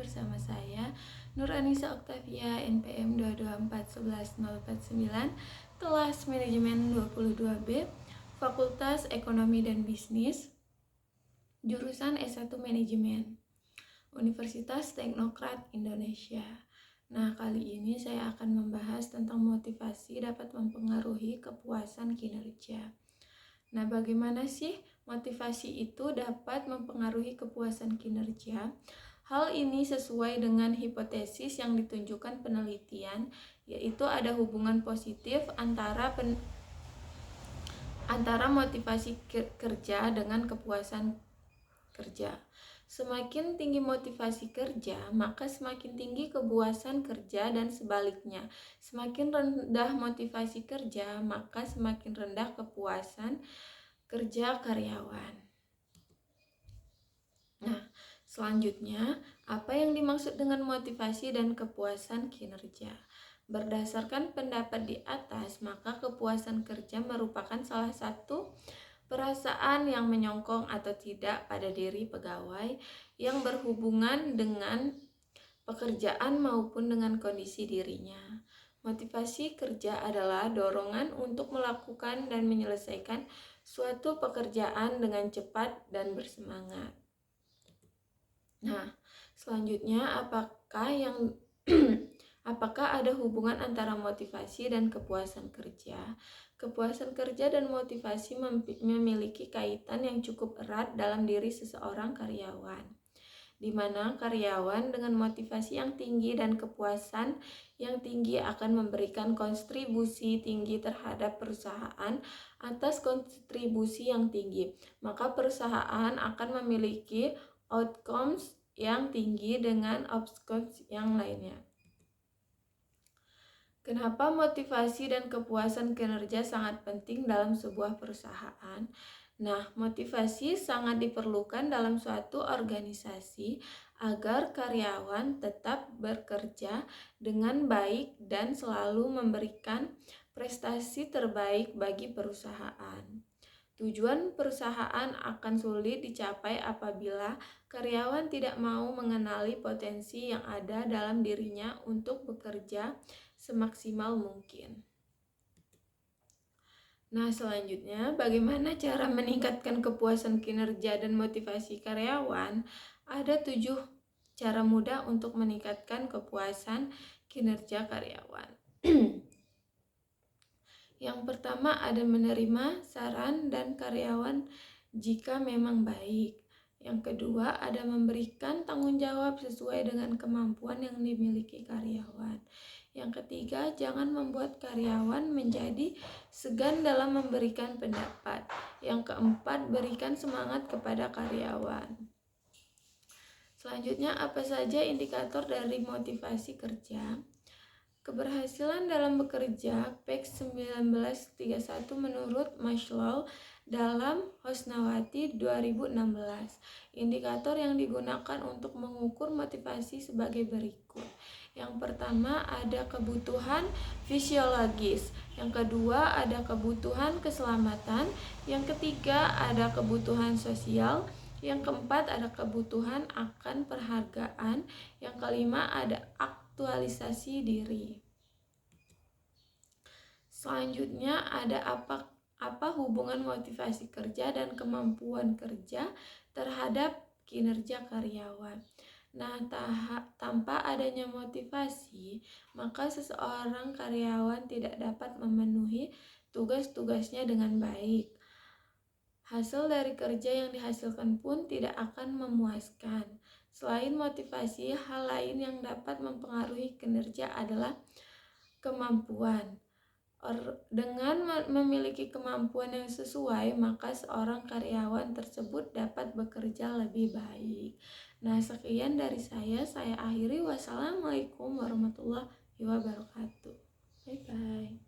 bersama saya Nuranisa Oktavia NPM 224111049 kelas manajemen 22B Fakultas Ekonomi dan Bisnis jurusan S1 Manajemen Universitas Teknokrat Indonesia. Nah, kali ini saya akan membahas tentang motivasi dapat mempengaruhi kepuasan kinerja. Nah, bagaimana sih motivasi itu dapat mempengaruhi kepuasan kinerja? Hal ini sesuai dengan hipotesis yang ditunjukkan penelitian, yaitu ada hubungan positif antara motivasi kerja dengan kepuasan kerja. Semakin tinggi motivasi kerja, maka semakin tinggi kepuasan kerja, dan sebaliknya. Semakin rendah motivasi kerja, maka semakin rendah kepuasan kerja karyawan. Nah, selanjutnya, apa yang dimaksud dengan motivasi dan kepuasan kinerja? Berdasarkan pendapat di atas, maka kepuasan kerja merupakan salah satu perasaan yang menyongkong atau tidak pada diri pegawai yang berhubungan dengan pekerjaan maupun dengan kondisi dirinya. Motivasi kerja adalah dorongan untuk melakukan dan menyelesaikan suatu pekerjaan dengan cepat dan bersemangat. Nah, selanjutnya apakah ada hubungan antara motivasi dan kepuasan kerja? Kepuasan kerja dan motivasi memiliki kaitan yang cukup erat dalam diri seseorang karyawan, di mana karyawan dengan motivasi yang tinggi dan kepuasan yang tinggi akan memberikan kontribusi tinggi terhadap perusahaan. Atas kontribusi yang tinggi, maka perusahaan akan memiliki outcomes yang tinggi dengan outcomes yang lainnya. Kenapa motivasi dan kepuasan kinerja sangat penting dalam sebuah perusahaan? Nah, motivasi sangat diperlukan dalam suatu organisasi agar karyawan tetap bekerja dengan baik dan selalu memberikan prestasi terbaik bagi perusahaan. Tujuan perusahaan akan sulit dicapai apabila karyawan tidak mau mengenali potensi yang ada dalam dirinya untuk bekerja semaksimal mungkin. Nah, selanjutnya, bagaimana cara meningkatkan kepuasan kinerja dan motivasi karyawan? Ada 7 cara mudah untuk meningkatkan kepuasan kinerja karyawan. Yang pertama, ada menerima saran dan karyawan jika memang baik. Yang kedua, ada memberikan tanggung jawab sesuai dengan kemampuan yang dimiliki karyawan. Yang ketiga, jangan membuat karyawan menjadi segan dalam memberikan pendapat. Yang keempat, berikan semangat kepada karyawan. Selanjutnya, apa saja indikator dari motivasi kerja? Keberhasilan dalam bekerja PEX 1931 menurut Maslow dalam Hosnawati 2016. Indikator yang digunakan untuk mengukur motivasi sebagai berikut. Yang pertama ada kebutuhan fisiologis, yang kedua ada kebutuhan keselamatan, yang ketiga ada kebutuhan sosial, yang keempat ada kebutuhan akan perhargaan, yang kelima ada aktualisasi diri. Selanjutnya ada apa hubungan motivasi kerja dan kemampuan kerja terhadap kinerja karyawan. Nah, tanpa adanya motivasi, maka seseorang karyawan tidak dapat memenuhi tugas-tugasnya dengan baik. Hasil dari kerja yang dihasilkan pun tidak akan memuaskan. Selain motivasi, hal lain yang dapat mempengaruhi kinerja adalah kemampuan. Dengan memiliki kemampuan yang sesuai, maka seorang karyawan tersebut dapat bekerja lebih baik. Nah, sekian dari saya akhiri. Wassalamualaikum warahmatullahi wabarakatuh. Bye-bye.